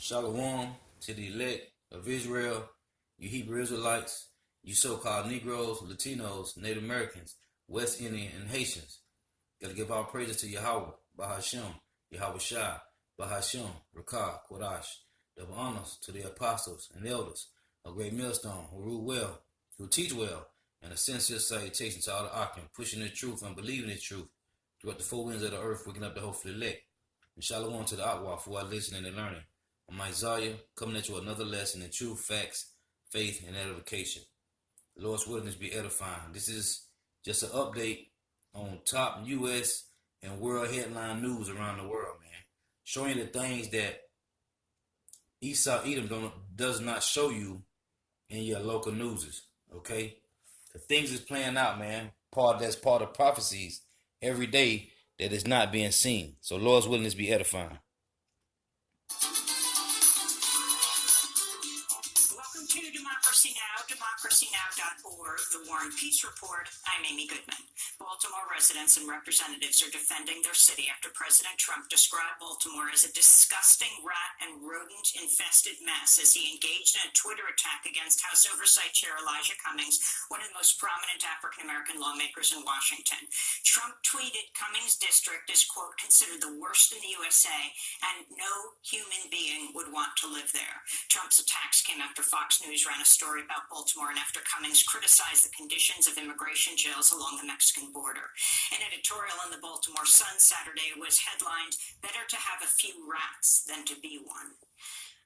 Shalom to the elect of Israel, you Hebrew Israelites, you so-called Negroes, Latinos, Native Americans, West Indian, and Haitians. Gotta give all praises to Yahweh, Bahashem, Yahweh Shai, Bahashem, Rakah, Kodash. Double honors to the apostles and elders, a great millstone who rule well, who teach well, and a sincere salutation to all the Akim, pushing the truth and believing the truth throughout the four winds of the earth, waking up the hopeful elect. And shalom to the Akwa for our listening and learning. I'm Isaiah, coming at you with another lesson in truth, facts, faith, and edification. The Lord's willingness be edifying. This is just an update on top U.S. and world headline news around the world, man. Showing the things that Esau Edom does not show you in your local newses, okay? The things is playing out, man. That's part of prophecies every day that is not being seen. So Lord's willingness be edifying. Welcome to Democracy Now!, democracynow.org, the War and Peace Report. I'm Amy Goodman. Baltimore residents and representatives are defending their city after President Trump described Baltimore as a disgusting rat and rodent-infested mess as he engaged in a Twitter attack against House Oversight Chair Elijah Cummings, one of the most prominent African-American lawmakers in Washington. Trump tweeted Cummings' district is, quote, considered the worst in the USA, and no human being would want to live there. Trump's attacks came after Fox News ran a story about Baltimore and after Cummings criticized the conditions of immigration jails along the Mexican border. An editorial in the Baltimore Sun Saturday was headlined, "Better to have a few rats than to be one."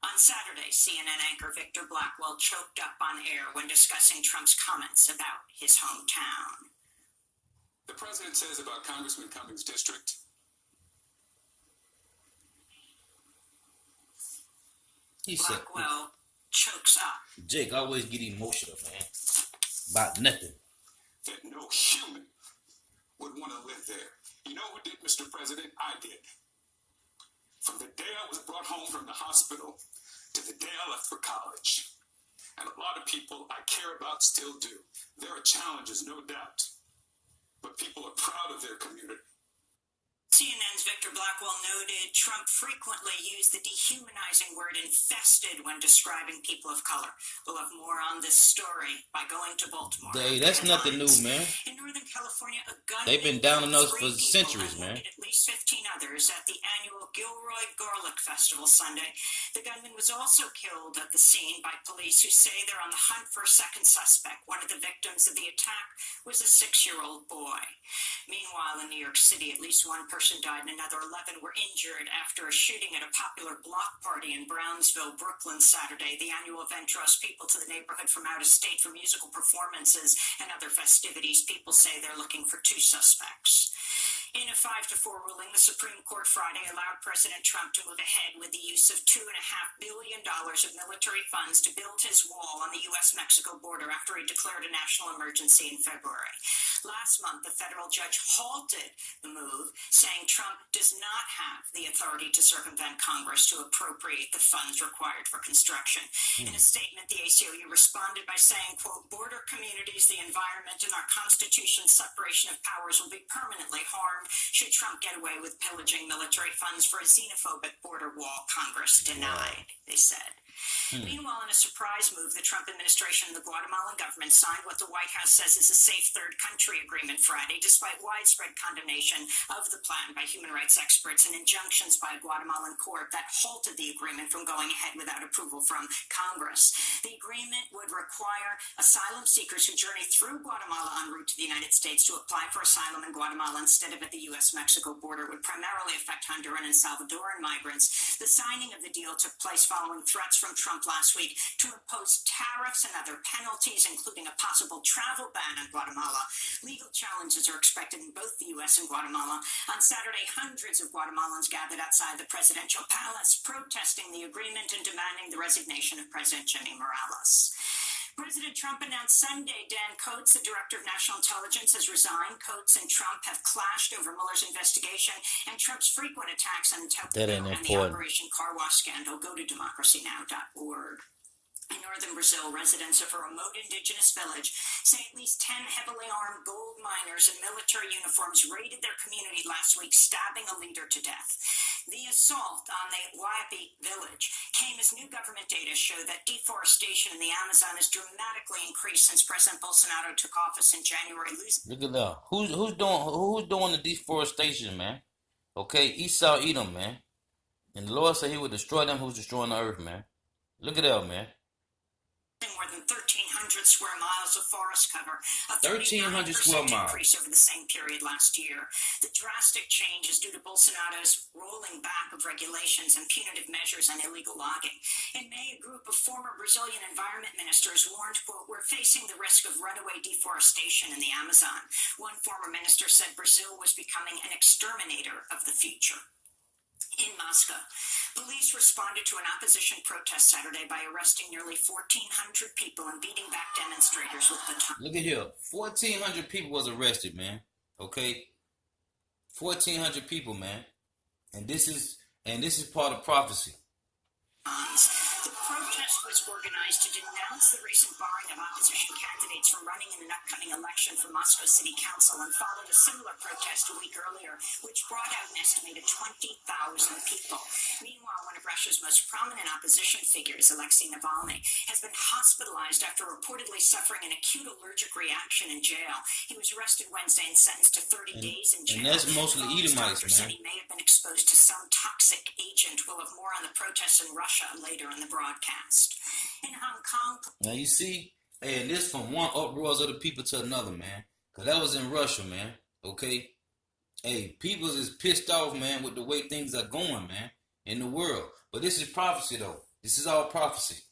On Saturday, CNN anchor Victor Blackwell choked up on air when discussing Trump's comments about his hometown. The president says about Congressman Cummings' district, Blackwell chokes up. Jake always get emotional, man, about nothing. That no human would want to live there. You know who did, Mr. President? I did. From the day I was brought home from the hospital to the day I left for college. And a lot of people I care about still do. There are challenges, no doubt. But people are proud of their community. CNN's Victor Blackwell noted Trump frequently used the dehumanizing word infested when describing people of color. We'll have more on this story by going to Baltimore. That's nothing new, man. In Northern California, a gunman They've been down on us for killed 3 people centuries, and man. wounded at least 15 others at the annual Gilroy Garlic Festival Sunday. The gunman was also killed at the scene by police who say they're on the hunt for a second suspect. One of the victims of the attack was a 6-year-old boy. Meanwhile, in New York City, at least one person died and another 11 were injured after a shooting at a popular block party in Brownsville, Brooklyn, Saturday. The annual event draws people to the neighborhood from out of state for musical performances and other festivities. People say they're looking for 2 suspects. In a 5-4 ruling, the Supreme Court Friday allowed President Trump to move ahead with the use of $2.5 billion of military funds to build his wall on the U.S.-Mexico border after he declared a national emergency in February. Last month, the federal judge halted the move, saying Trump does not have the authority to circumvent Congress to appropriate the funds required for construction. In a statement, the ACLU responded by saying, quote, border communities, the environment, and our Constitution's separation of powers will be permanently harmed should Trump get away with pillaging military funds for a xenophobic border wall Congress denied, they said. Meanwhile, in a surprise move, the Trump administration and the Guatemalan government signed what the White House says is a safe third country agreement Friday, despite widespread condemnation of the plan by human rights experts and injunctions by a Guatemalan court that halted the agreement from going ahead without approval from Congress. The agreement would require asylum seekers who journey through Guatemala en route to the United States to apply for asylum in Guatemala instead of at the U.S.-Mexico border would primarily affect Honduran and Salvadoran migrants. The signing of the deal took place following threats from Trump last week to impose tariffs and other penalties, including a possible travel ban in Guatemala. Legal challenges are expected in both the U.S. and Guatemala. On Saturday, hundreds of Guatemalans gathered outside the presidential palace, protesting the agreement and demanding the resignation of President Jimmy Morales. President Trump announced Sunday Dan Coats, the director of national intelligence, has resigned. Coats and Trump have clashed over Mueller's investigation and Trump's frequent attacks on intelligence and the Operation Car Wash scandal. Go to democracynow.org. In northern Brazil, residents of a remote indigenous village say at least 10 heavily armed gold miners in military uniforms raided their community last week, stabbing a leader to death. The assault on the Waiapi village came as new government data show that deforestation in the Amazon has dramatically increased since President Bolsonaro took office in January. Look at that. Who's doing the deforestation, man? Okay, Esau Edom, man. And the Lord said he would destroy them who's destroying the earth, man. Look at that, man. More than 1,300 square miles of forest cover, a 1,300 square 39% miles. increase over the same period last year. The drastic change is due to Bolsonaro's rolling back of regulations and punitive measures on illegal logging. In May, a group of former Brazilian environment ministers warned, quote, "We're facing the risk of runaway deforestation in the Amazon." One former minister said Brazil was becoming an exterminator of the future. In Moscow, police responded to an opposition protest Saturday by arresting nearly 1,400 people and beating back demonstrators with batons. Look at here. 1,400 people was arrested, man. Okay? 1,400 people, man. And this is part of prophecy. The protest was organized to denounce the recent barring of opposition candidates from running in an upcoming election for Moscow City Council and followed a similar protest a week earlier, which brought out an estimated 20,000 people. Meanwhile, one of Russia's most prominent opposition figures, Alexei Navalny, has been hospitalized after reportedly suffering an acute allergic reaction in jail. He was arrested Wednesday and sentenced to 30 days in jail. And that's mostly Edomites, Doctors said man. he may have been exposed to some toxic agent. We'll have more on the protests in Russia later in the broadcast. In Hong Kong, Now you see, and this from one uproars of the people to another, man. Cause that was in Russia, man. Okay. Hey, people is pissed off, man, with the way things are going, man, in the world. But this is prophecy, though. This is all prophecy.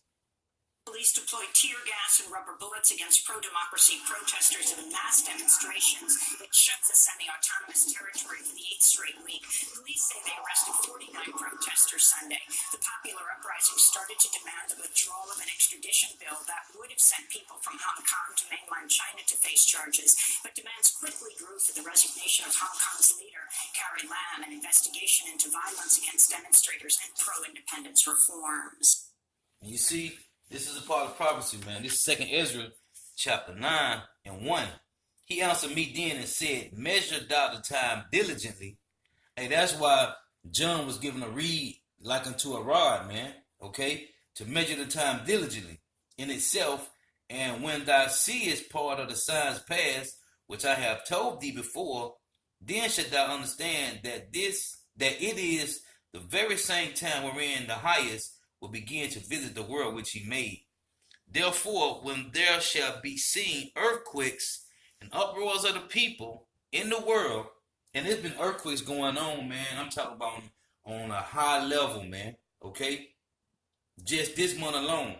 police deployed tear gas and rubber bullets against pro-democracy protesters in mass demonstrations that shook the semi-autonomous territory for the 8th straight week. Police say they arrested 49 protesters Sunday. The popular uprising started to demand the withdrawal of an extradition bill that would have sent people from Hong Kong to mainland China to face charges, but demands quickly grew for the resignation of Hong Kong's leader, Carrie Lam, an investigation into violence against demonstrators and pro-independence reforms. And you see, this is a part of prophecy, man. This is 2nd Ezra, chapter 9 and 1. He answered me then and said, measure thou the time diligently. Hey, that's why John was given a reed like unto a rod, man. Okay? To measure the time diligently in itself. And when thou seest part of the signs past, which I have told thee before, then shalt thou understand that it is the very same time wherein the highest will begin to visit the world which he made. Therefore, when there shall be seen earthquakes and uproars of the people in the world, and there's been earthquakes going on, man. I'm talking about on a high level, man. Okay? Just this month alone.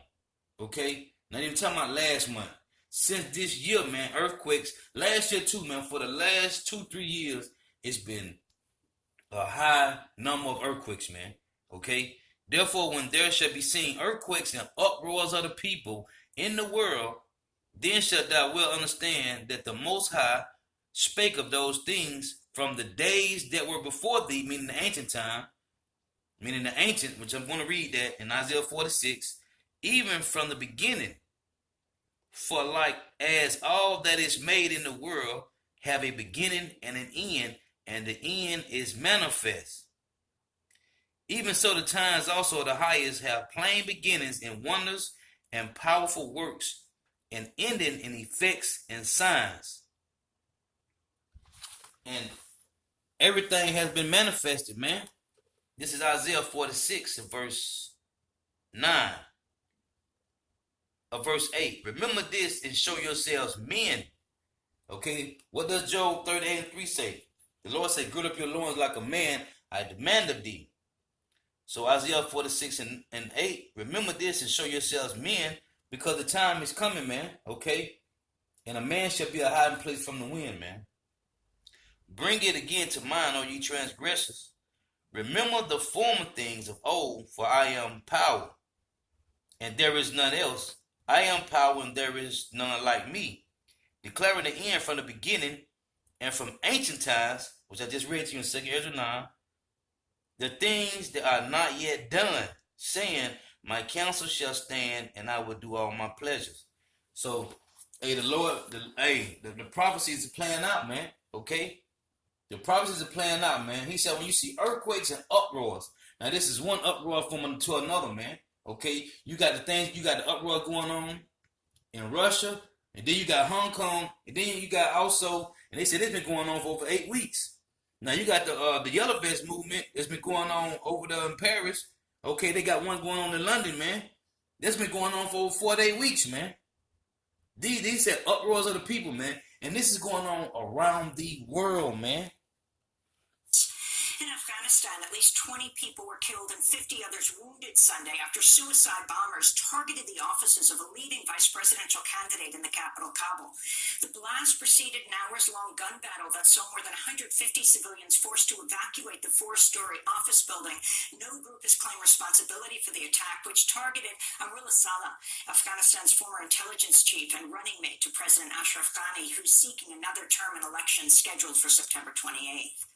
Okay? Not even talking about last month. Since this year, man, earthquakes. Last year too, man. For the last 2-3 years, it's been a high number of earthquakes, man. Okay? Therefore, when there shall be seen earthquakes and uproars of the people in the world, then shalt thou well understand that the Most High spake of those things from the days that were before thee, meaning the ancient time, meaning the ancient, which I'm going to read that in Isaiah 46, even from the beginning. For like as all that is made in the world have a beginning and an end, and the end is manifest. Even so the times also of the highest have plain beginnings in wonders and powerful works, and ending in effects and signs. And everything has been manifested, man. This is Isaiah 46 and verse 9. Verse 8. Remember this and show yourselves men. Okay, what does Job 38:3 say? The Lord said, gird up your loins like a man, I demand of thee. So Isaiah 46 and 8, remember this and show yourselves men, because the time is coming, man, okay? And a man shall be a hiding place from the wind, man. Bring it again to mind, O ye transgressors. Remember the former things of old, for I am power, and there is none else. I am power, and there is none like me. Declaring the end from the beginning, and from ancient times, which I just read to you in 2nd Ezra 9, the things that are not yet done, saying, My counsel shall stand, and I will do all my pleasures. So, hey, the prophecies are playing out, man. Okay? The prophecies are playing out, man. He said when you see earthquakes and uproars. Now, this is one uproar from to another, man. Okay? You got the uproar going on in Russia, and then you got Hong Kong, and then you got also, and they said it's been going on for over 8 weeks. Now you got the Yellow Vest movement that's been going on over there in Paris. Okay, they got one going on in London, man. That's been going on for over 4 to 8 weeks, man. These said uproars of the people, man, and this is going on around the world, man. In Afghanistan, at least 20 people were killed and 50 others wounded Sunday after suicide bombers targeted the offices of a leading vice presidential candidate in the capital, Kabul. The blast preceded an hours-long gun battle that saw more than 150 civilians forced to evacuate the 4-story office building. No group has claimed responsibility for the attack, which targeted Amrullah Saleh, Afghanistan's former intelligence chief and running mate to President Ashraf Ghani, who's seeking another term in elections scheduled for September 28th.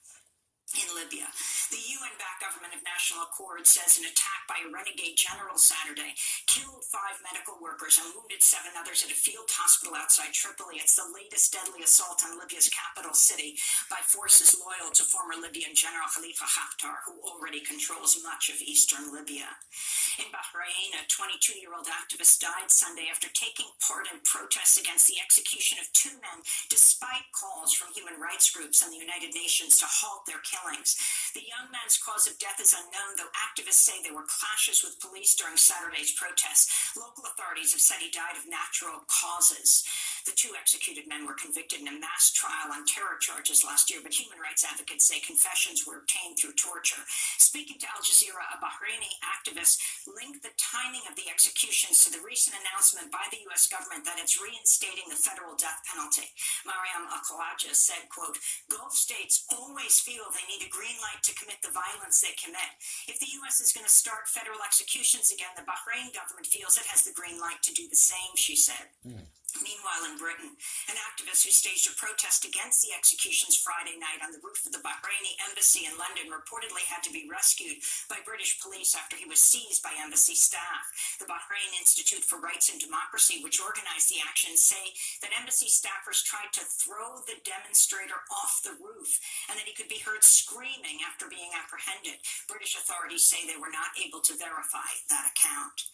In Libya, the UN-backed Government of National Accord says an attack by a renegade general Saturday killed 5 medical workers and wounded 7 others at a field hospital outside Tripoli. It's the latest deadly assault on Libya's capital city by forces loyal to former Libyan General Khalifa Haftar, who already controls much of eastern Libya. In Bahrain, a 22-year-old activist died Sunday after taking part in protests against the execution of 2 men, despite calls from human rights groups and the United Nations to halt their killings. The young man's cause of death is unknown, though activists say there were clashes with police during Saturday's protests. Local authorities have said he died of natural causes. The 2 executed men were convicted in a mass trial on terror charges last year, but human rights advocates say confessions were obtained through torture. Speaking to Al Jazeera, a Bahraini activist linked the timing of the executions to the recent announcement by the U.S. government that it's reinstating the federal death penalty. Mariam Al-Khawaja said, quote, Gulf states always feel they need a green light to commit the violence they commit. If the U.S. is going to start federal executions again, the Bahrain government feels it has the green light to do the same, she said. Meanwhile, in Britain, an activist who staged a protest against the executions Friday night on the roof of the Bahraini embassy in London reportedly had to be rescued by British police after he was seized by embassy staff. The Bahrain Institute for Rights and Democracy, which organized the action, say that embassy staffers tried to throw the demonstrator off the roof and that he could be heard screaming after being apprehended. British authorities say they were not able to verify that account.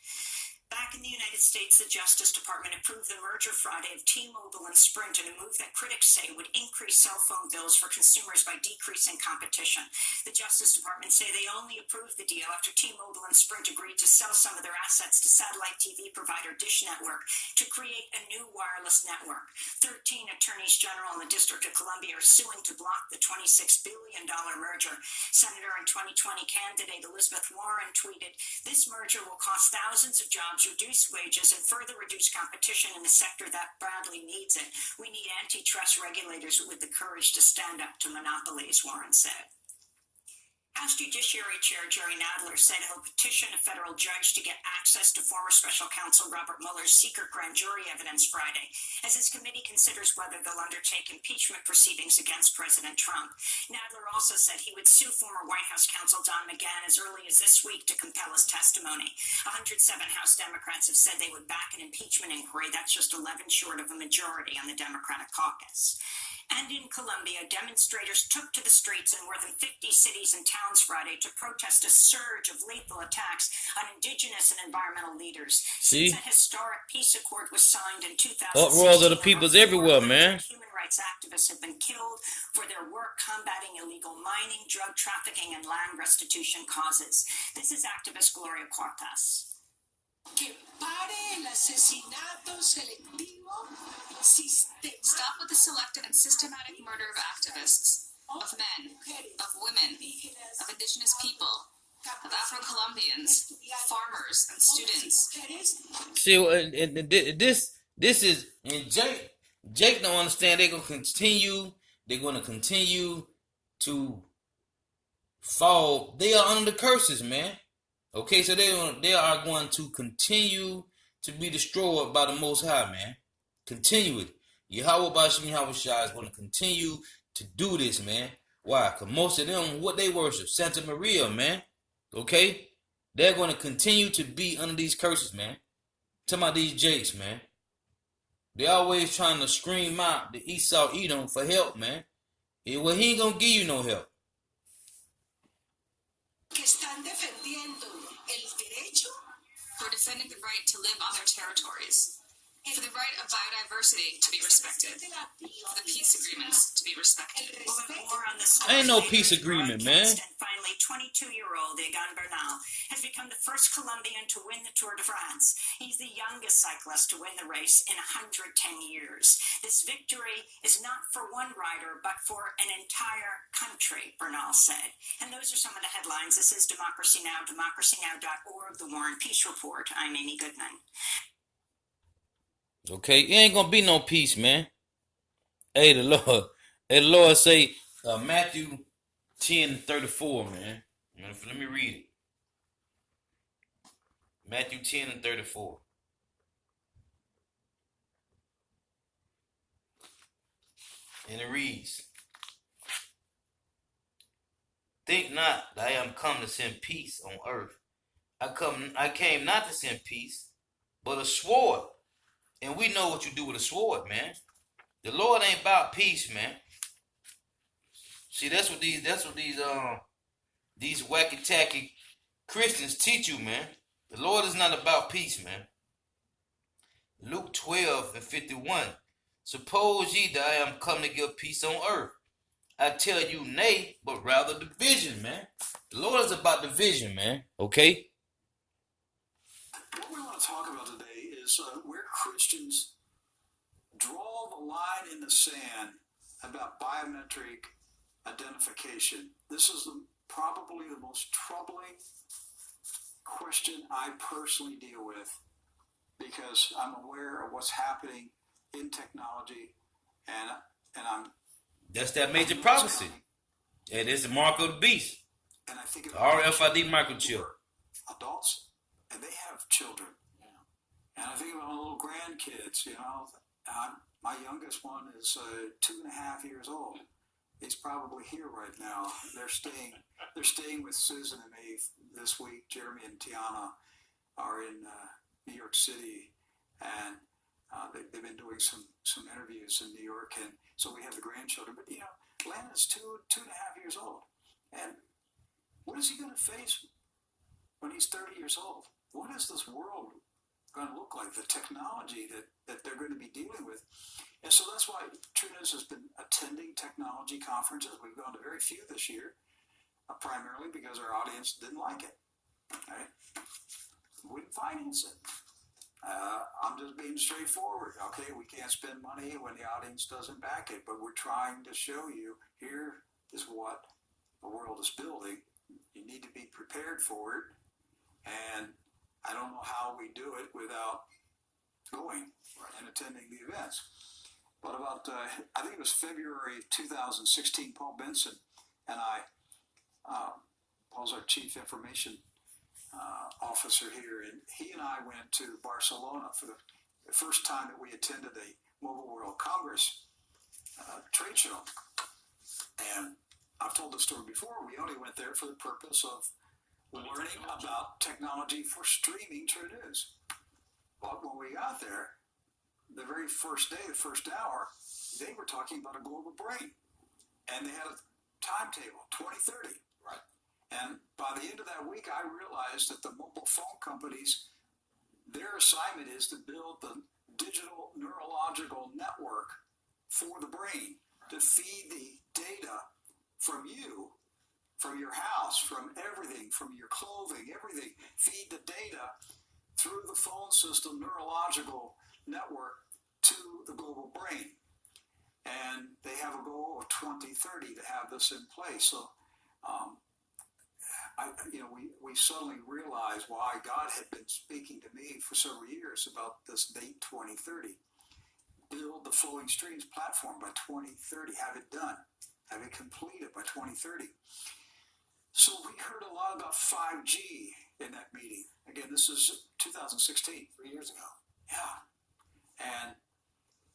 Back in the United States, the Justice Department approved the merger Friday of T-Mobile and Sprint in a move that critics say would increase cell phone bills for consumers by decreasing competition. The Justice Department say they only approved the deal after T-Mobile and Sprint agreed to sell some of their assets to satellite TV provider Dish Network to create a new wireless network. 13 attorneys general in the District of Columbia are suing to block the $26 billion merger. Senator and 2020 candidate Elizabeth Warren tweeted, "This merger will cost thousands of jobs, reduce wages, and further reduce competition in a sector that badly needs it. We need antitrust regulators with the courage to stand up to monopolies," Warren said. House Judiciary Chair Jerry Nadler said he'll petition a federal judge to get access to former special counsel Robert Mueller's secret grand jury evidence Friday, as his committee considers whether they'll undertake impeachment proceedings against President Trump. Nadler also said he would sue former White House counsel Don McGahn as early as this week to compel his testimony. 107 House Democrats have said they would back an impeachment inquiry. That's just 11 short of a majority on the Democratic caucus. And in Colombia, demonstrators took to the streets in more than 50 cities and towns Friday to protest a surge of lethal attacks on indigenous and environmental leaders. See? Since a historic peace accord was signed in 2016, Uproars of the people's everywhere, man. Human rights activists have been killed for their work combating illegal mining, drug trafficking, and land restitution causes. This is activist Gloria Cuartas. Que pare el asesinato selectivo, Stop with the selective and systematic murder of activists, of men, of women, of indigenous people, of Afro-Colombians, farmers, and students. See, and this is, and Jake don't understand. They're gonna continue to fall. They are under the curses, man. Okay, so they are going to continue to be destroyed by the Most High, man. Continue it. Yahweh Bashim Yahweh Shai is going to continue to do this, man. Why? Because most of them, what they worship, Santa Maria, man. Okay? they're going to continue to be under these curses, man. Talking about these jakes, man. They always trying to scream out the Esau Edom for help, man. Well, he ain't going to give you no help. Que están defendiendo el derecho. Who are defending the right to live on their territories, for the right of biodiversity to be respected, for the peace agreements to be respected. We'll have more on this Ain't no later peace in the agreement, man. broadcast. And finally, 22-year-old Egan Bernal has become the first Colombian to win the Tour de France. He's the youngest cyclist to win the race in 110 years. This victory is not for one rider, but for an entire country, Bernal said. And those are some of the headlines. This is Democracy Now!, democracynow.org, The War and Peace Report. I'm Amy Goodman. Okay, it ain't gonna be no peace, man. Hey, the Lord say, Matthew 10:34, man. Let me read it. Matthew 10:34. And it reads, think not that I am come to send peace on earth. I came not to send peace, but a sword. And we know what you do with a sword, man. The Lord ain't about peace, man. See, that's what these wacky tacky Christians teach you, man. The Lord is not about peace, man. Luke 12:51. Suppose ye that I am come to give peace on earth. I tell you, nay, but rather division, man. The Lord is about division, man. Okay? What we want to talk about today is where Christians draw the line in the sand about biometric identification. This is probably the most troubling question I personally deal with because I'm aware of what's happening in technology, and I'm. That's that major prophecy. It is the mark of the beast. And I think RFID microchip. Adults, and they have children. And I think about my little grandkids, my youngest one is 2.5 years old. He's probably here right now. They're staying with Susan and me this week. Jeremy and Tiana are in New York City, and they've been doing some interviews in New York, and so we have the grandchildren. But Landon's 2.5 years old, and what is he going to face when he's 30 years old? What is this world going to look like? The technology that they're going to be dealing with. And so that's why True News has been attending technology conferences. We've gone to very few this year, primarily because our audience didn't like it. Right? Wouldn't finance it. I'm just being straightforward. Okay, we can't spend money when the audience doesn't back it, but we're trying to show you here is what the world is building. You need to be prepared for it. And I don't know how we do it without going and attending the events. But about, I think it was February 2016, Paul Benson and I, Paul's our chief information officer here, and he and I went to Barcelona for the first time that we attended a Mobile World Congress trade show. And I've told this story before. We only went there for the purpose of learning about technology for streaming True News. But when we got there, the very first day, the first hour, they were talking about a global brain. And they had a timetable, 2030. Right. And by the end of that week, I realized that the mobile phone companies, their assignment is to build the digital neurological network for the brain to feed the data from you, from your house, from everything, from your clothing, everything. Feed the data through the phone system, neurological network to the global brain. And they have a goal of 2030 to have this in place. So, we suddenly realized why God had been speaking to me for several years about this date 2030. Build the Flowing Streams platform by 2030. Have it done. Have it completed by 2030. So we heard a lot about 5G in that meeting. Again, this is 2016, 3 years ago. Yeah. And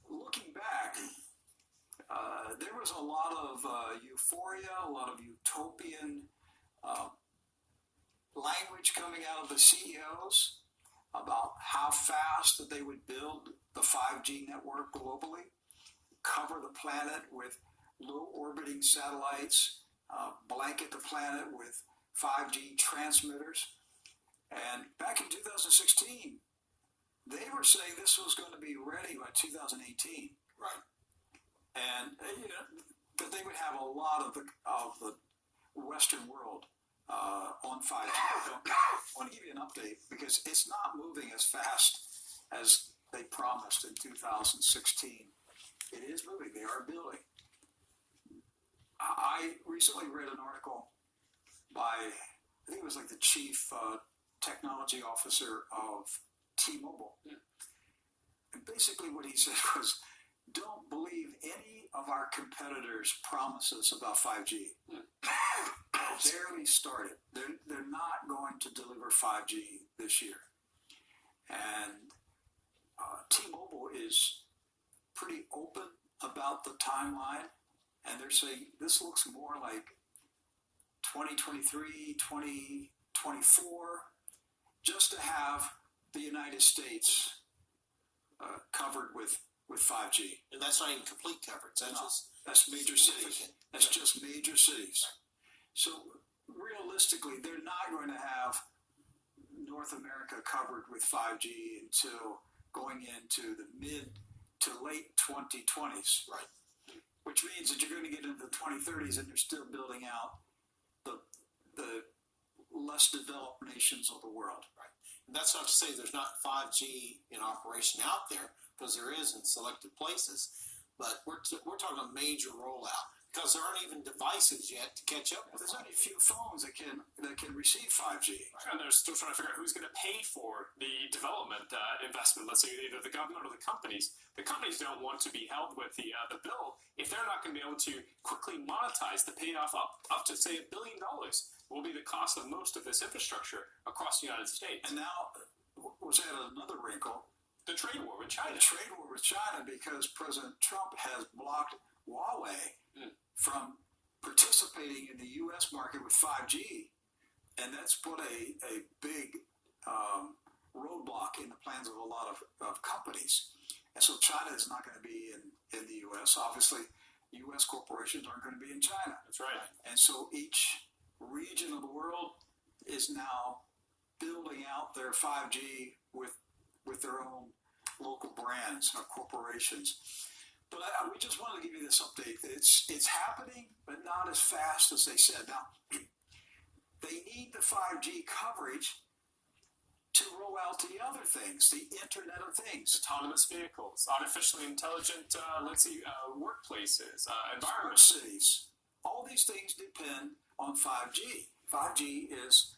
looking back, there was a lot of euphoria, a lot of utopian language coming out of the CEOs about how fast that they would build the 5G network globally, cover the planet with low orbiting satellites, blanket the planet with 5G transmitters. And back in 2016, they were saying this was going to be ready by 2018. Right. And that they would have a lot of the Western world on 5G. I want to give you an update because it's not moving as fast as they promised in 2016. It is moving. They are building. I recently read an article by, I think it was like the chief technology officer of T-Mobile. Yeah. And basically what he said was, don't believe any of our competitors' promises about 5G. Barely started. They're not going to deliver 5G this year. And T-Mobile is pretty open about the timeline, and they're saying this looks more like 2023, 2024, just to have the United States covered with 5G. And that's not even complete coverage. That's major cities. That's just major cities. So realistically, they're not going to have North America covered with 5G until going into the mid to late 2020s. Right. Which means that you're going to get into the 2030s and you're still building out the less developed nations of the world. Right. And that's not to say there's not 5G in operation out there, because there is in selected places. But we're talking a major rollout, because there aren't even devices yet to catch up with. There's only a few phones that can receive 5G. And they're still trying to figure out who's going to pay for the development investment. Let's say either the government or the companies. The companies don't want to be held with the bill if they're not going to be able to quickly monetize the payoff up to, say, $1 billion will be the cost of most of this infrastructure across the United States. And now, was that another wrinkle? The trade war with China. The trade war with China, because President Trump has blocked Huawei from participating in the U.S. market with 5G. And that's put a big roadblock in the plans of a lot of companies. And so China is not going to be in the U.S. Obviously, U.S. corporations aren't going to be in China. That's right. And so each region of the world is now building out their 5G with their own local brands or corporations. But we just wanted to give you this update. It's happening, but not as fast as they said. Now, they need the 5G coverage to roll out the other things, the Internet of Things. Autonomous vehicles, artificially intelligent, workplaces, Smart environments. cities. All these things depend on 5G. 5G is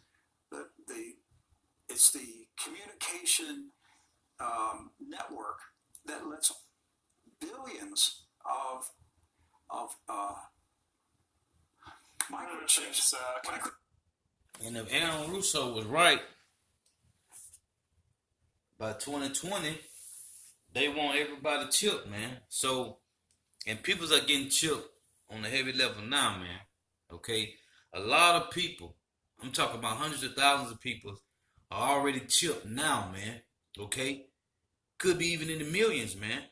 it's the communication network that lets billions of microchips. And if Aaron Russo was right, by 2020, they want everybody chipped, man. So, and people are getting chipped on the heavy level now, man. Okay? A lot of people, I'm talking about hundreds of thousands of people, are already chipped now, man. Okay? Could be even in the millions, man.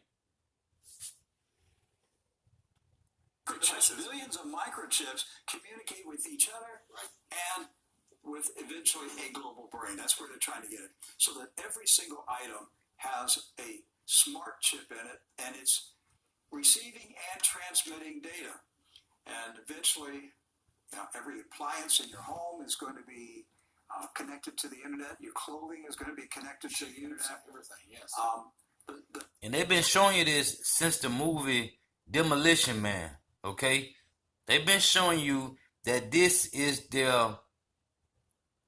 Billions of microchips communicate with each other and with eventually a global brain. That's where they're trying to get it. So that every single item has a smart chip in it, and it's receiving and transmitting data. And eventually, every appliance in your home is going to be connected to the internet. Your clothing is going to be connected to the internet. Everything, yes. And they've been showing you this since the movie Demolition Man, okay? They've been showing you that this is their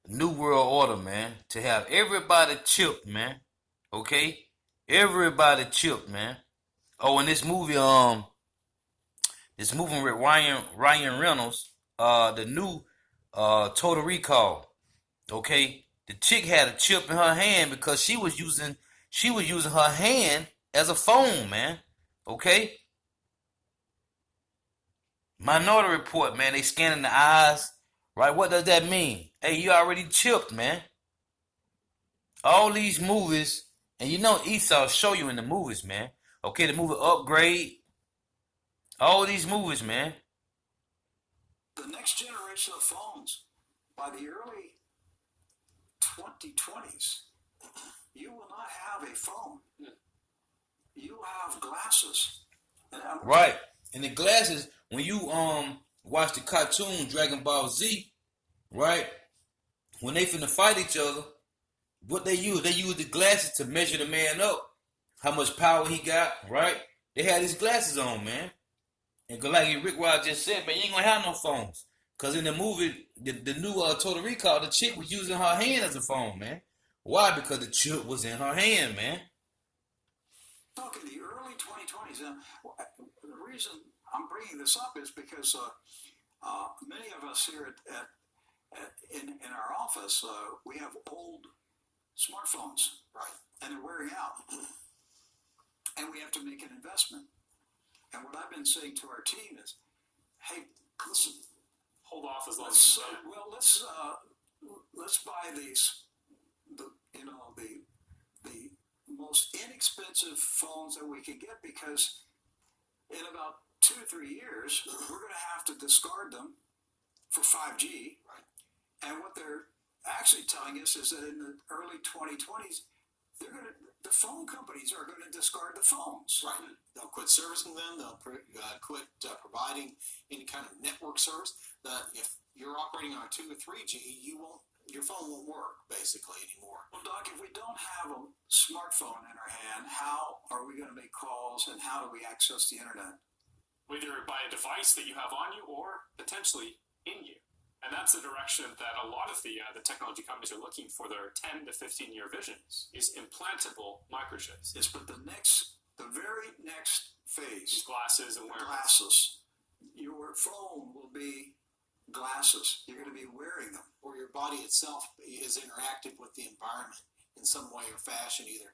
new world order, man. To have everybody chipped, man. Okay? Everybody chipped, man. Oh, and this movie with Ryan Reynolds, the new Total Recall. Okay? The chick had a chip in her hand because she was using her hand as a phone, man. Okay? Minority Report, man. They scanning the eyes Right? What does that mean? Hey, you already chipped, man. All these movies, and you know Esau show you in the movies, man. Okay, the movie Upgrade. All these movies, man. The next generation of phones, by the early 2020s, you will not have a phone. You will have glasses. Right. And the glasses, when you watch the cartoon Dragon Ball Z, right? When they finna fight each other, what they use the glasses to measure the man up, how much power he got, right? They had these glasses on, man. And like Rick Rod just said, man, you ain't gonna have no phones. Cause in the movie, the new Total Recall, the chick was using her hand as a phone, man. Why? Because the chip was in her hand, man. Look, in the early 2020s, the reason I'm bringing this up is because many of us here in our office, we have old smartphones, right? And they're wearing out. And we have to make an investment. And what I've been saying to our team is, hey, listen, hold off as long as you can. well, let's buy the most inexpensive phones that we can get, because in about 2 or 3 years we're going to have to discard them for 5G. Right. And what they're actually telling us is that in the early 2020s, the phone companies are going to discard the phones. Right. They'll quit servicing them. They'll quit providing any kind of network service. If you're operating on 2 or 3G, your phone won't work basically anymore. Well, Doc, if we don't have a smartphone in our hand, how are we going to make calls, and how do we access the internet? Whether by a device that you have on you or potentially in you. And that's the direction that a lot of the technology companies are looking for their 10 to 15-year visions, is implantable microchips. Yes, but the very next phase, These glasses and wearables. glasses. Your phone will be glasses. You're going to be wearing them. Or your body itself is interactive with the environment in some way or fashion, either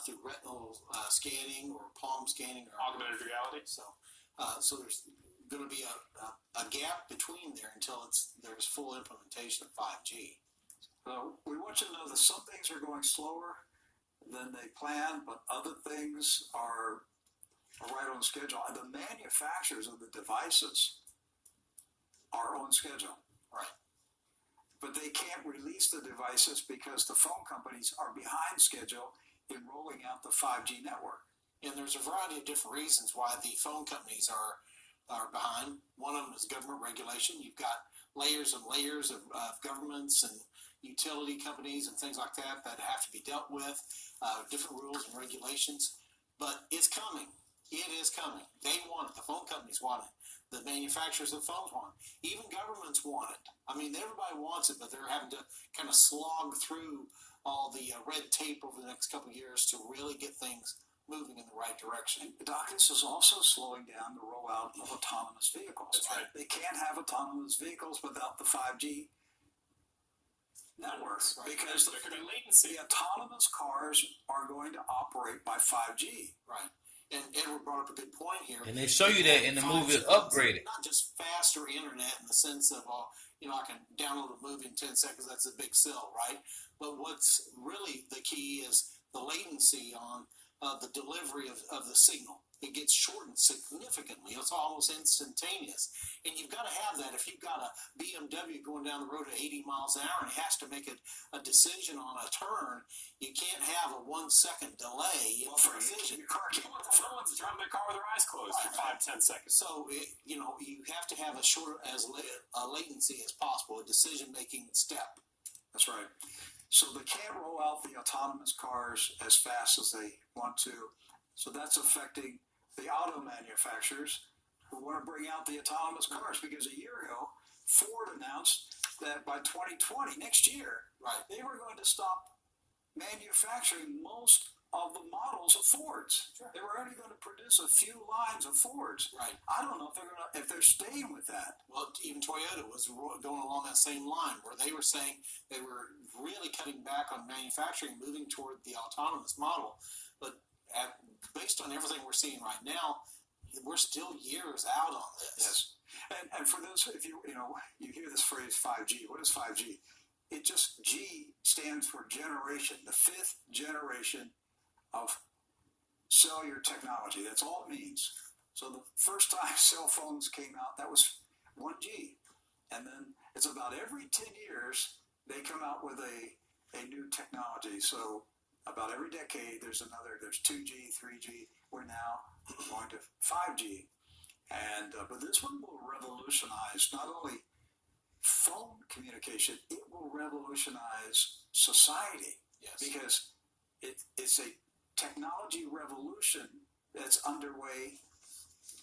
through retinal scanning or palm scanning or Augmented reality. So there's going to be a gap between there until there's full implementation of 5G. We want you to know that some things are going slower than they planned, but other things are right on schedule. And the manufacturers of the devices are on schedule. Right. But they can't release the devices because the phone companies are behind schedule in rolling out the 5G network. And there's a variety of different reasons why the phone companies are behind. One of them is government regulation. You've got layers and layers of governments and utility companies and things like that have to be dealt with, different rules and regulations. But it's coming. It is coming. They want it. The phone companies want it. The manufacturers of phones want it. Even governments want it. I mean, everybody wants it, but they're having to kind of slog through all the red tape over the next couple of years to really get things moving in the right direction. Doc, this is also slowing down the rollout of autonomous vehicles. That's right. They can't have autonomous vehicles without the 5G networks, Right. because There could be latency. the autonomous cars are going to operate by 5G. Right. And Edward brought up a good point here. And they show you that in the movie Upgraded. Not just faster internet in the sense of, I can download a movie in 10 seconds, that's a big sell, right? But what's really the key is the latency on the delivery of the signal. It gets shortened significantly. It's almost instantaneous. And you've got to have that. If you've got a BMW going down the road at 80 miles an hour and it has to make a decision on a turn, you can't have a 1 second delay in the decision. Your car can't want the phone to drive their car with their eyes closed for 5-10 seconds. So, you have to have a latency as possible, a decision-making step. That's right. So they can't roll out the autonomous cars as fast as they want to. So that's affecting the auto manufacturers who want to bring out the autonomous cars, because a year ago, Ford announced that by 2020, next year, Right. they were going to stop manufacturing most of the models of Fords. Sure. They were only going to produce a few lines of Fords. Right. I don't know if they're staying with that. Well, even Toyota was going along that same line, where they were saying they were really cutting back on manufacturing, moving toward the autonomous model. But based on everything we're seeing right now, we're still years out on this. Yes. And for those, if you hear this phrase 5G, what is 5G? G stands for generation, the fifth generation of cellular technology. That's all it means. So the first time cell phones came out, that was 1G. And then it's about every 10 years, they come out with a new technology. So about every decade, there's 2G, 3G. We're now going to 5G. And but this one will revolutionize not only phone communication, it will revolutionize society. Yes. Because it's a technology revolution that's underway,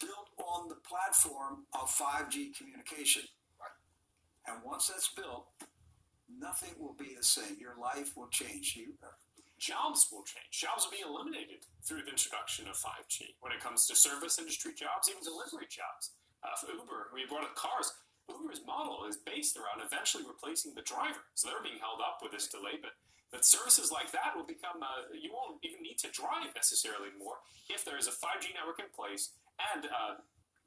built on the platform of 5G communication. Right. And once that's built, nothing will be the same. Your life will change. Jobs will change. Jobs will be eliminated through the introduction of 5G. When it comes to service industry jobs, even delivery jobs. For Uber, we brought up cars. Uber's model is based around eventually replacing the driver. So they're being held up with this delay, but services like that will become, you won't even need to drive necessarily anymore if there is a 5G network in place, and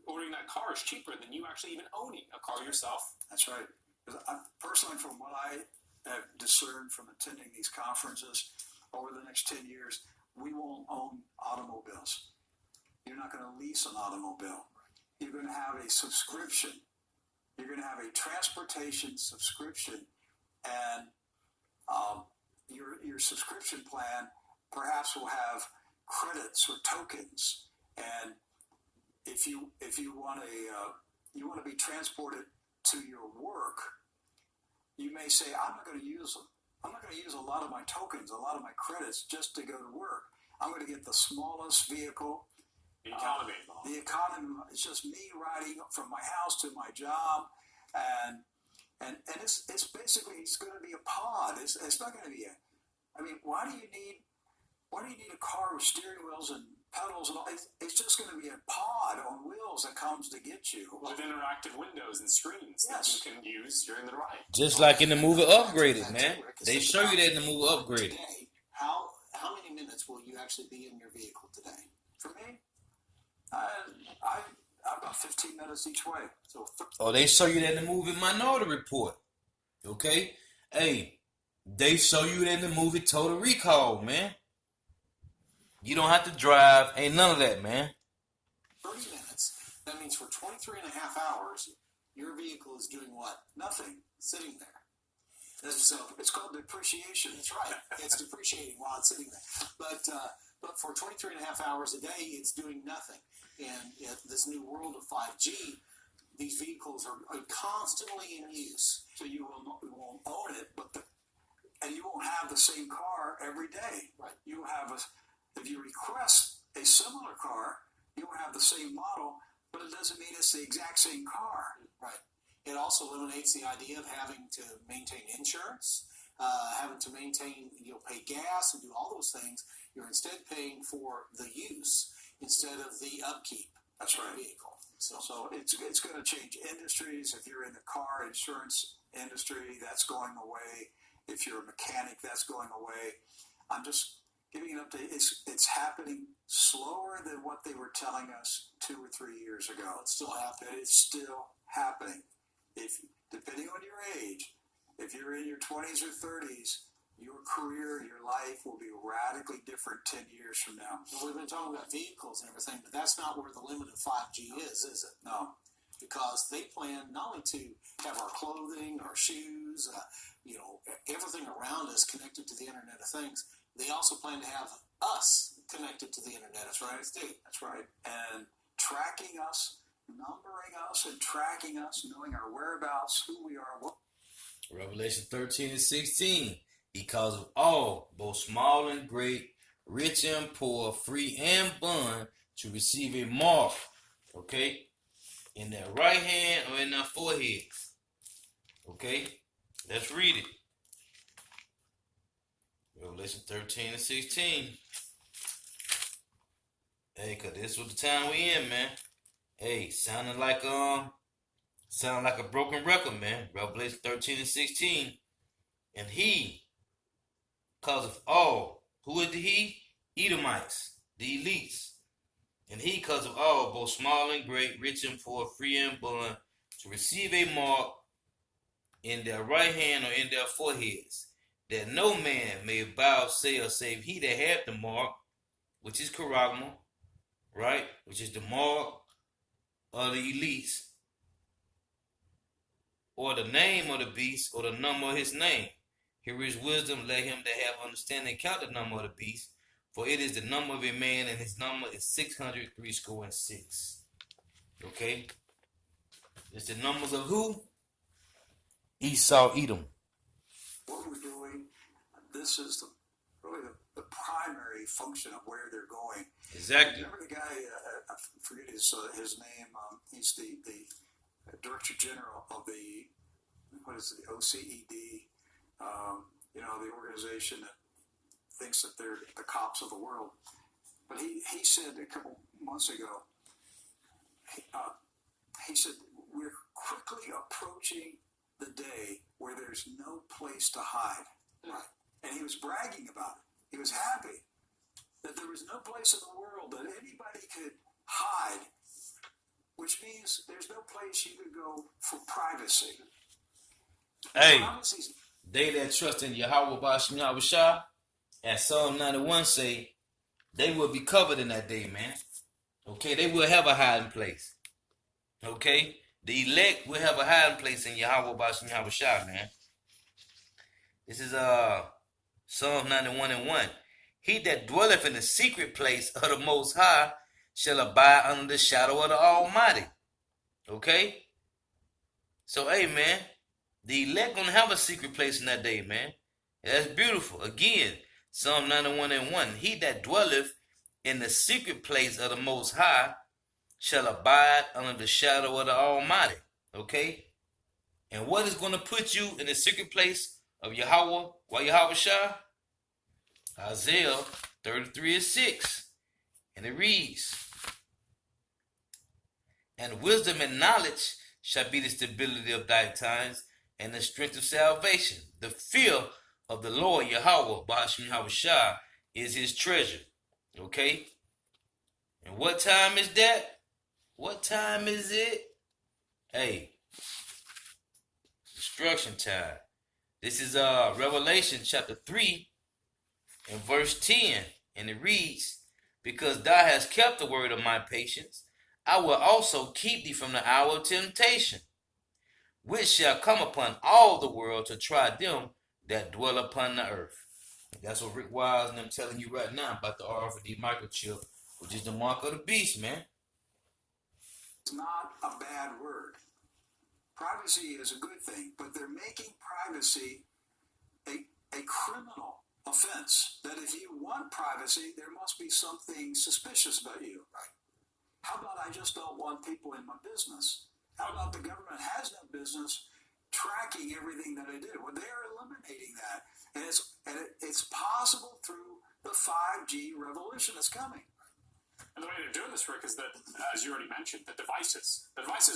ordering that car is cheaper than you actually even owning a car yourself. That's right. Personally, from what I have discerned from attending these conferences, over the next 10 years, we won't own automobiles. You're not going to lease an automobile. You're going to have a subscription. You're going to have a transportation subscription, and your subscription plan perhaps will have credits or tokens. And if you want to be transported to your work, you may say, I'm not going to use them. I'm not going to use a lot of my tokens, a lot of my credits just to go to work. I'm going to get the smallest vehicle. The economy. The economy. It's just me riding from my house to my job, and it's basically, it's going to be a pod. It's not going to be why do you need a car with steering wheels and pedals and all? It's just going to be a pod on wheels that comes to get you with interactive windows and screens that you can use during the ride. Just like in the movie Upgraded, man. They show you that in the movie Upgraded. Today, how many minutes will you actually be in your vehicle today? For me, I'm about 15 minutes each way. So they show you that in the movie Minority Report. Okay? Hey, they show you that in the movie Total Recall, man. You don't have to drive. Ain't none of that, man. 30 minutes. That means for 23 and a half hours, your vehicle is doing what? Nothing. Sitting there. So it's called depreciation. That's right. It's depreciating while it's sitting there. But for 23 and a half hours a day, it's doing nothing. And in this new world of 5G, these vehicles are constantly in use. So you won't own it, and you won't have the same car every day. Right. You will have if you request a similar car, you will have the same model, but it doesn't mean it's the exact same car. Right. It also eliminates the idea of having to maintain insurance, having to pay gas and do all those things. You're instead paying for the use instead of the upkeep. That's right. Of the vehicle. So it's going to change industries. If you're in the car insurance industry, that's going away. If you're a mechanic, that's going away. I'm just giving an update. It's happening slower than what they were telling us 2 or 3 years ago. It's still happening. It's still happening. Depending on your age, if you're in your 20s or 30s, your career, your life will be radically different 10 years from now. Well, we've been talking about vehicles and everything, but that's not where the limit of 5G is it? No. Because they plan not only to have our clothing, our shoes, everything around us connected to the Internet of Things. They also plan to have us connected to the Internet of Things too. That's right. And tracking us, numbering us, and tracking us, knowing our whereabouts, who we are. Revelation 13 and 16. Because of all, both small and great, rich and poor, free and bond, to receive a mark, okay, in their right hand or in their forehead. Okay, let's read it. Revelation 13 and 16. Hey, cause this was the time we in, man. Hey, sounding like a broken record, man. Revelation 13 and 16. And he, cause of all, who is the he? Edomites, the elites, And he, cause of all, both small and great, rich and poor, free and bond, to receive a mark in their right hand or in their foreheads, that no man may bow, say, or save he that hath the mark, which is charagma, right? Which is the mark of the elites, or the name of the beast, or the number of his name. Here is wisdom, let him that have understanding count the number of the beast, for it is the number of a man, and his number is 666. Okay? It's the numbers of who? Esau, Edom. What we're doing, this is really the primary function of where they're going. Exactly. Remember the guy, I forget his name, he's the Director General of the, what is it, the OCED, the organization that thinks that they're the cops of the world. But he said a couple months ago, he said, we're quickly approaching the day where there's no place to hide. Right. And he was bragging about it. He was happy that there was no place in the world that anybody could hide, which means there's no place you could go for privacy. Hey, Privacy's they that trust in Yahweh Bashim Yahushua, as Psalm 91 say, they will be covered in that day, man. Okay, they will have a hiding place. Okay, the elect will have a hiding place in Yahweh Bashim Yahushua, man. This is Psalm 91 and 1. He that dwelleth in the secret place of the Most High shall abide under the shadow of the Almighty. Okay? So, hey, man, the elect gonna have a secret place in that day, man. That's beautiful. Again, Psalm 91 and 1. He that dwelleth in the secret place of the Most High shall abide under the shadow of the Almighty. Okay? And what is going to put you in the secret place of Yahweh, Yahweh Shah? Isaiah 33 and 6. And it reads, and wisdom and knowledge shall be the stability of thy times, and the strength of salvation. The fear of the Lord Yahweh, Bashim Yahushua, is his treasure. Okay? And what time is that? What time is it? Hey, destruction time. This is Revelation chapter 3 and verse 10. And it reads, because thou hast kept the word of my patience, I will also keep thee from the hour of temptation, which shall come upon all the world to try them that dwell upon the earth. That's what Rick Wise and I'm telling you right now about the RFID microchip, which is the mark of the beast, man. It's not a bad word. Privacy is a good thing, but they're making privacy a criminal offense. That if you want privacy, there must be something suspicious about you. Right. How about I just don't want people in my business? How about the government has no business tracking everything that I do? Well, they're eliminating that. And it's possible through the 5G revolution that's coming. And the way they're doing this, Rick, is that, as you already mentioned, the devices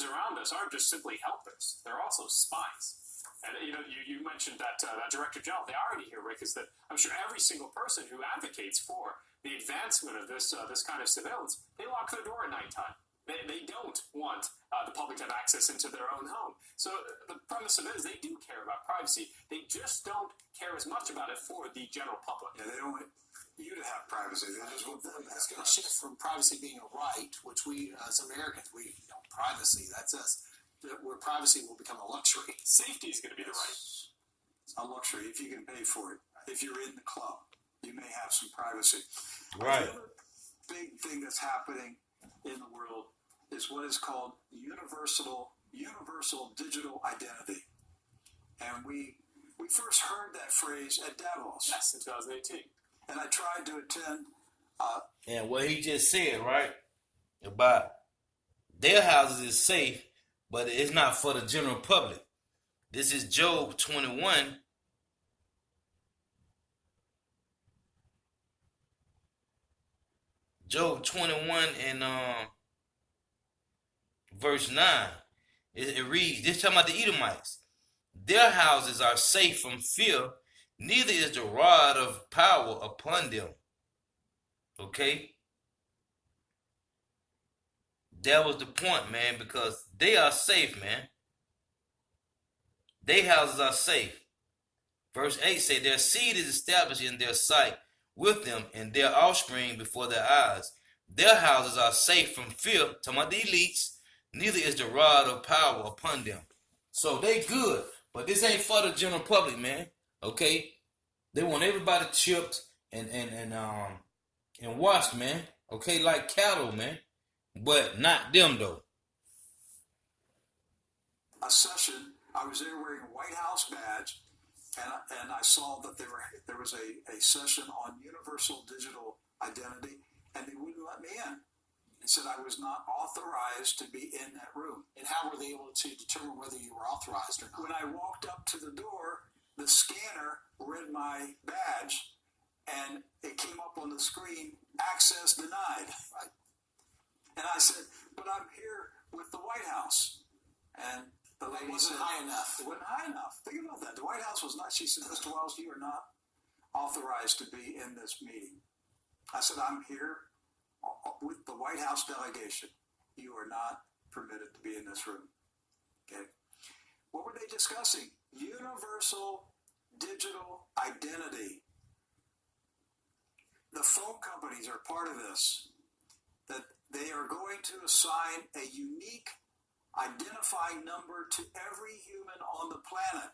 around us aren't just simply helpers; they're also spies. And you mentioned that Director General, the irony here, Rick, is that I'm sure every single person who advocates for the advancement of this kind of surveillance, they lock their door at nighttime. They don't want the public to have access into their own home. So the premise of it is they do care about privacy. They just don't care as much about it for the general public. Yeah, they don't want you to have privacy. They just want them to have It's going to privacy. shift from privacy being a right, which we, as Americans, privacy, that's us, where privacy will become a luxury. Safety is going to be the right. It's a luxury if you can pay for it. If you're in the club, you may have some privacy. Right. The other big thing that's happening in the world is what is called universal digital identity. And we first heard that phrase at Davos. Yes, in 2018. And I tried to attend. And what he just said, right, about their houses is safe, but it's not for the general public. This is Job 21. Job 21 and verse 9. It reads, this talking about the Edomites. Their houses are safe from fear, neither is the rod of power upon them. Okay? that was the point, man, because they are safe, man. Their houses are safe. Verse 8 say their seed is established in their sight with them and their offspring before their eyes. Their houses are safe from fear, talking about the elites, neither is the rod of power upon them. So they good, but this ain't for the general public, man. Okay? They want everybody chipped and watched, man. Okay, like cattle, man. But not them though. A session, I was there wearing a White House badge, and I saw that there was a session on universal digital identity, and they wouldn't let me in. They said I was not authorized to be in that room. And how were they able to determine whether you were authorized or not? When I walked up to the door, the scanner read my badge, and it came up on the screen, access denied. And I said, but I'm here with the White House. And the lady wasn't said, high enough. It wasn't high enough. Think about that. The White House was not. She said, Mr. Wells, you are not authorized to be in this meeting. I said, I'm here with the White House delegation. You are not permitted to be in this room. Okay. What were they discussing? Universal digital identity. The phone companies are part of this. That they are going to assign a unique identifying number to every human on the planet.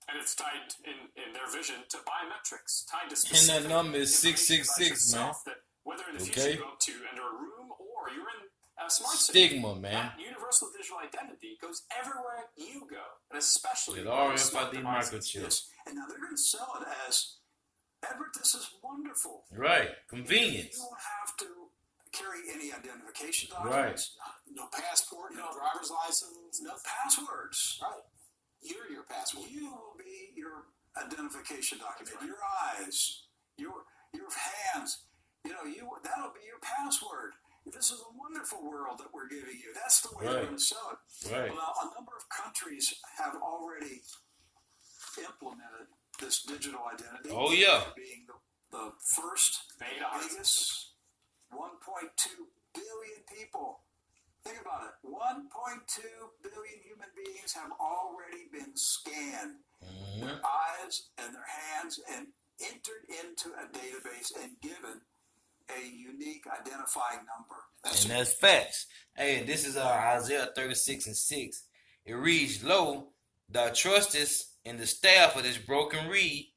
And it's tied in their vision to biometrics, tied to And specific that number is information 666, man. about yourself, that whether in the future you go to enter a room or you're in a smart Stigma, city, man. that universal digital identity goes everywhere you go, and especially With with smart RFID devices. microchip. Yes. And now they're going to sell it as, Edward, this is wonderful. Right. Convenience. You won't have to carry any identification Right. documents. No passport, no driver's license, No passwords. right. You're your password. You will be your identification document. Your eyes, your hands. That'll be your password. This is a wonderful world that we're giving you. That's the way they're Right. going to sell it. Right. Well, now, a number of countries have already implemented this digital identity. Oh, yeah. Being the first, Beta. biggest, 1.2 billion people. Think about it. 1.2 billion human beings have already been scanned. Their eyes and their hands and entered into a database and given a unique identifying number. And that's facts. Hey, this is Isaiah 36:6. It reads, Lo, thou trustest in the staff of this broken reed.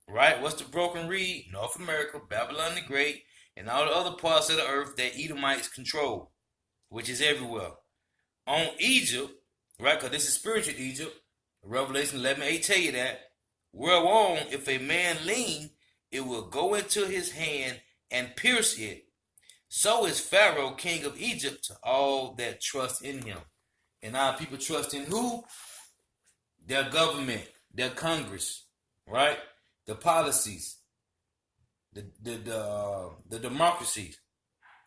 Right? What's the broken reed? North America, Babylon the Great, and all the other parts of the earth that Edomites control, which is everywhere. On Egypt, right? Because this is spiritual Egypt. Revelation 11:8 tell you that. Whereon, if a man lean, it will go into his hand and pierce it. So is Pharaoh, king of Egypt, to all that trust in him. And our people trust in who? Their government, their Congress, right? The policies, the democracies,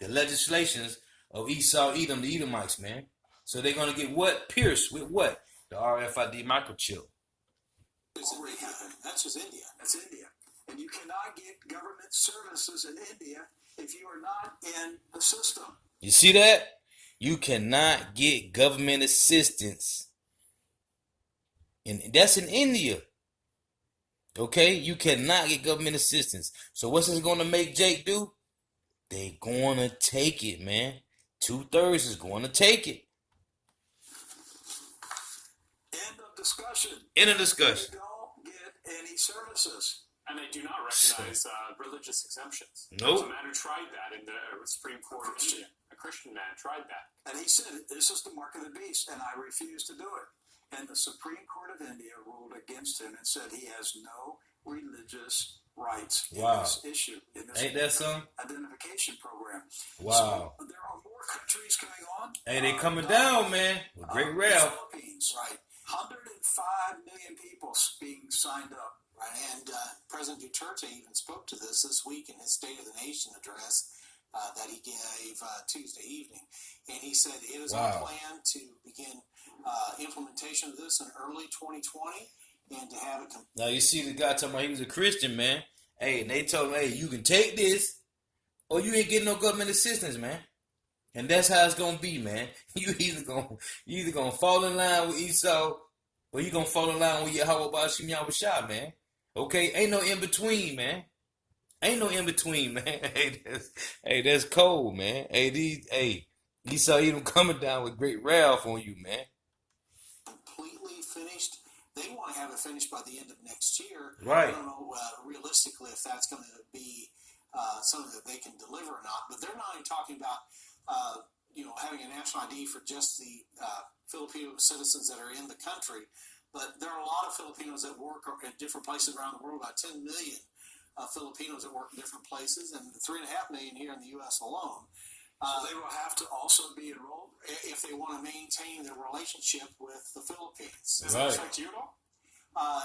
the legislations of Esau, Edom, the Edomites, man. So they're gonna get what? Pierced with what? The RFID microchip. Already happened. That's just India. That's India. And you cannot get government services in India if you are not in the system. You see that? You cannot get government assistance. And that's in India. Okay? You cannot get government assistance. So what's this going to make Jake do? They going to take it, man. 2/3 is going to take it. End of discussion. End of discussion. You don't get any services. And they do not recognize religious exemptions. Nope. There was a man who tried that in the Supreme Court of India. A Christian man tried that. And he said, this is the mark of the beast, and I refuse to do it. And the Supreme Court of India ruled against him and said he has no religious rights in Wow. this issue, in this Ain't that something? identification program. Wow. So there are more countries coming on. Hey, they coming down, man. With great rap. Philippines, right. 105 million people being signed up. Right, and President Duterte even spoke to this week in his State of the Nation address that he gave Tuesday evening. And he said it is our plan to begin implementation of this in early 2020 and to have it. Now you see the guy talking about he was a Christian, man. Hey, and they told him, hey, you can take this or you ain't getting no government assistance, man. And that's how it's gonna be, man. You either gonna fall in line with Esau, or you gonna fall in line with Yahweh Bashim Yahushua, man. Okay, ain't no in between, man. Ain't no in between, man. That's cold, man. Esau Edom coming down with great wrath on you, man. Completely finished. They want to have it finished by the end of next year. Right. I don't know realistically if that's going to be something that they can deliver or not. But they're not even talking about having a national ID for just the Filipino citizens that are in the country. But there are a lot of Filipinos that work in different places around the world. About 10 million Filipinos that work in different places, and 3.5 million here in the U.S. alone. So they will have to also be enrolled if they want to maintain their relationship with the Philippines. Does that affect you at all?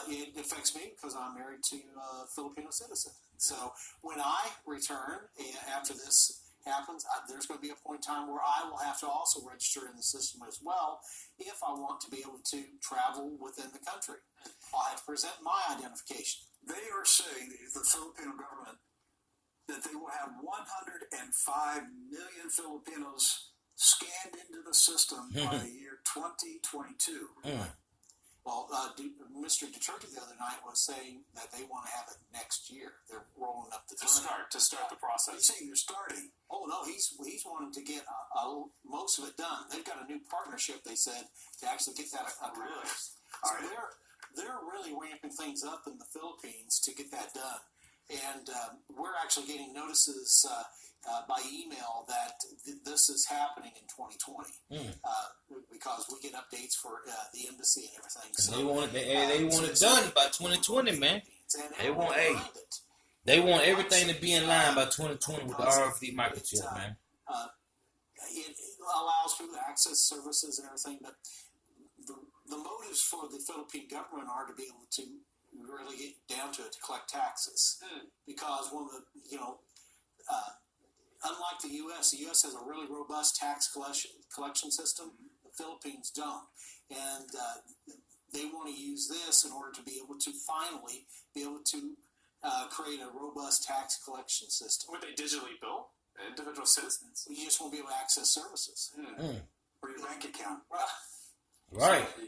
It affects me because I'm married to a Filipino citizen. So when I return, after this happens, there's going to be a point in time where I will have to also register in the system as well if I want to be able to travel within the country. I'll have to present my identification. They are saying, the Filipino government, that they will have 105 million Filipinos scanned into the system by the year 2022. Well, Mr. Duterte the other night was saying that they want to have it next year. They're rolling up the to start the process. He's saying they're starting. Oh no, he's wanting to get most of it done. They've got a new partnership, they said, to actually get that accomplished. So they're really ramping things up in the Philippines to get that done. And we're actually getting notices by email that this is happening in 2020 because we get updates for the embassy and everything. So they want it done by 2020, man. They want everything to be in line by 2020 with the RFD microchip, man. It allows people to access services and everything, but the motives for the Philippine government are to be able to really get down to it, to collect taxes. Because one of the, unlike the U.S. has a really robust tax collection system. The Philippines don't. And they want to use this in order to be able to finally be able to create a robust tax collection system. Would they digitally bill individual citizens? You just won't be able to access services. Or your bank account. Right. So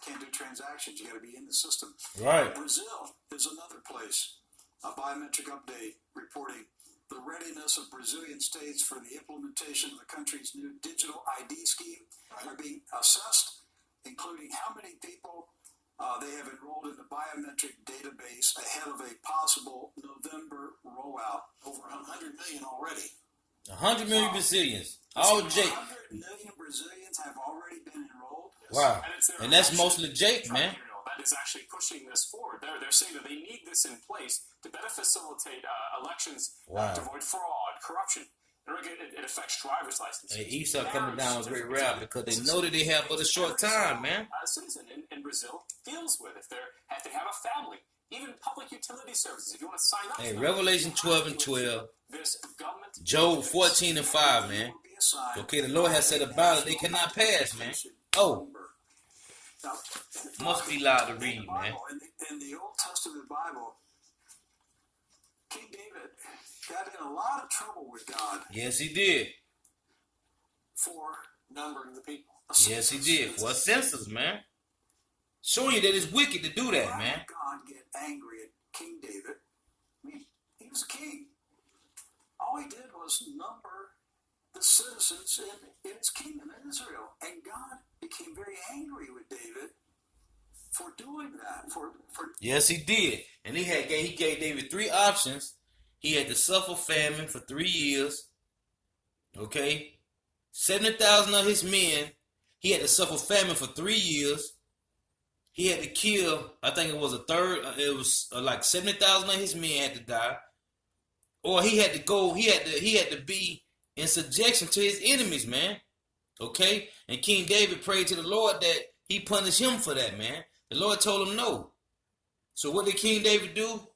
can't do transactions. You got to be in the system. Right. Brazil is another place. A biometric update reporting the readiness of Brazilian states for the implementation of the country's new digital ID scheme are being assessed, including how many people they have enrolled in the biometric database ahead of a possible November rollout. Over 100 million already. 100 million Brazilians. All Jake. 100 million Brazilians have already been enrolled. Wow. And that's mostly Jake, man. That is actually pushing this forward. They're saying that they need this in place to better facilitate elections, to avoid fraud, corruption. It affects driver's licenses. Hey, Esau coming down with great rap because they know that they have but a short time, man. A citizen in Brazil deals with if they have a family, even public utility services. If you want to sign up, hey, Revelation 12 and 12, this government, Job 14 and 5, man. Okay, the Lord has said a ballot they cannot pass, man. Oh, must be loud to read, man. In the Old Testament Bible, King David got in a lot of trouble with God. Yes, he did. For numbering the people. Yes, he did. For a census, man. Showing you that it's wicked to do that, man. God get angry at King David? I mean, he was a king. All he did was number the citizens in his kingdom in Israel. And God became very angry with David for doing that. Yes, he did. And he gave David 3 options. He had to suffer famine for 3 years. Okay? 70,000 of his men, he had to suffer famine for 3 years. He had to kill, I think it was like 70,000 of his men had to die. Or he had to be in subjection to his enemies, man. Okay? And King David prayed to the Lord that he punish him for that, man. The Lord told him no. So what did King David do?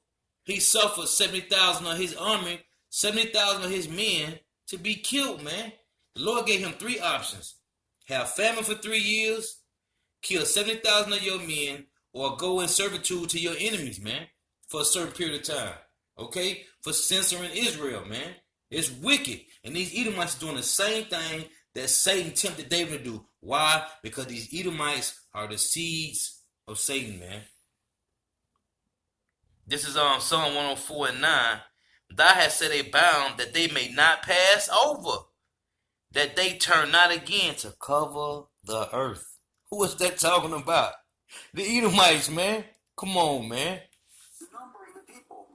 He suffered 70,000 of his army, 70,000 of his men to be killed, man. The Lord gave him 3 options. Have famine for 3 years, kill 70,000 of your men, or go in servitude to your enemies, man, for a certain period of time. Okay? For censoring Israel, man. It's wicked. And these Edomites are doing the same thing that Satan tempted David to do. Why? Because these Edomites are the seeds of Satan, man. This is on Psalm 104:9. Thou hast set a bound that they may not pass over, that they turn not again to cover the earth. Who is that talking about? The Edomites, man. Come on, man. Numbering the people.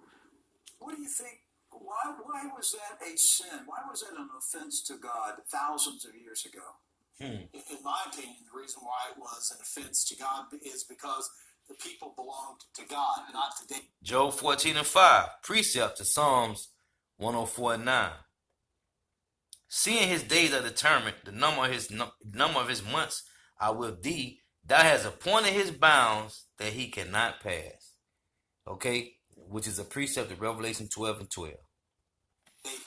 What do you think? Why was that a sin? Why was that an offense to God thousands of years ago? In my opinion, the reason why it was an offense to God is because the people belonged to God, not to David. Job 14:5. Precept to Psalms 104:9. Seeing his days are determined, the number of his months are with thee. Thou hast appointed his bounds that he cannot pass. Okay, which is a precept of Revelation 12:12. David.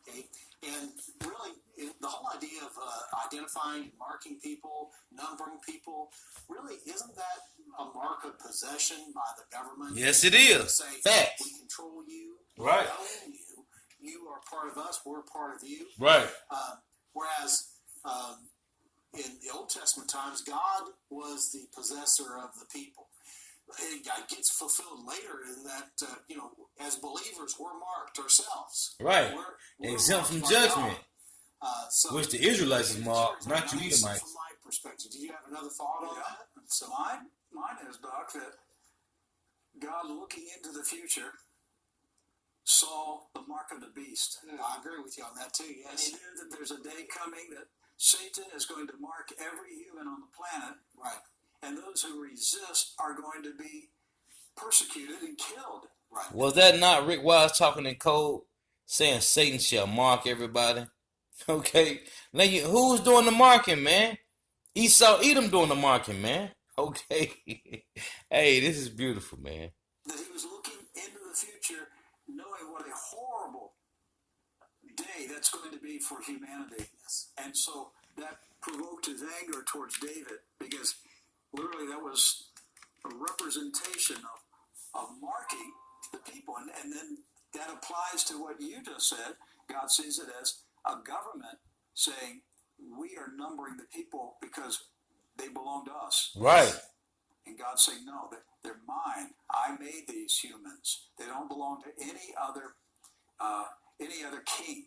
Okay, and really, the whole idea of identifying, marking people, numbering people, really isn't that a mark of possession by the government? Yes, it is. Say, Facts. we control you. Right. We own you. You are part of us. We're part of you. Right. Whereas in the Old Testament times, God was the possessor of the people. It gets fulfilled later in that, as believers, we're marked ourselves. Right. We're Exempt from marked by judgment. God. Which the Israelites is marked, not you From Edomites. my perspective, do you have another thought on that? So Mine is, Doc, that God, looking into the future, saw the mark of the beast. I agree with you on that too. And Yes. he knew that there's a day coming that Satan is going to mark every human on the planet, Right. and those who resist are going to be persecuted and killed. Right. Was that not Rick Wise talking in code, saying Satan shall mark everybody? Okay, now who's doing the marking, man? Esau, Edom doing the marking, man. Okay, hey, this is beautiful, man. That he was looking into the future, knowing what a horrible day that's going to be for humanity. And so that provoked his anger towards David, because literally that was a representation of marking the people. And then that applies to what you just said. God sees it as a government saying, we are numbering the people because they belong to us. Right. And God's saying, no, they're mine. I made these humans. They don't belong to any other king.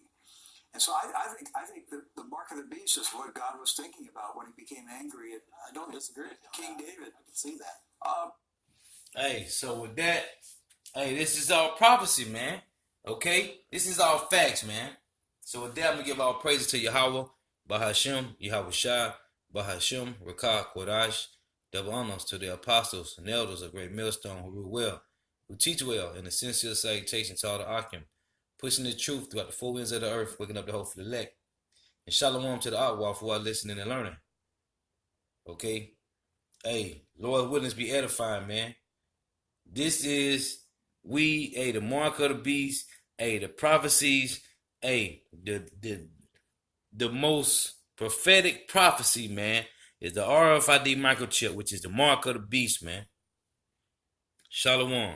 And so I think the mark of the beast is what God was thinking about when he became angry at I don't disagree with you King on that. David. I can see that. Hey, so with that, hey, this is all prophecy, man. Okay? This is all facts, man. So with that, I'm going to give all praises to Yahweh, Bahashem, Yahweh Shah, Bahashem, Rakah, Kodash, double honors to the apostles and elders of Great Millstone who rule well, who teach well, and a sincere salutation to all the Akim, pushing the truth throughout the four winds of the earth, waking up the hopeful elect. And shalom to the Outwalk who are listening and learning. Okay? Hey, Lord willing be edifying, man. This is the mark of the beast, the prophecies, the most prophetic prophecy, man, is the RFID microchip, which is the mark of the beast, man. Shalom.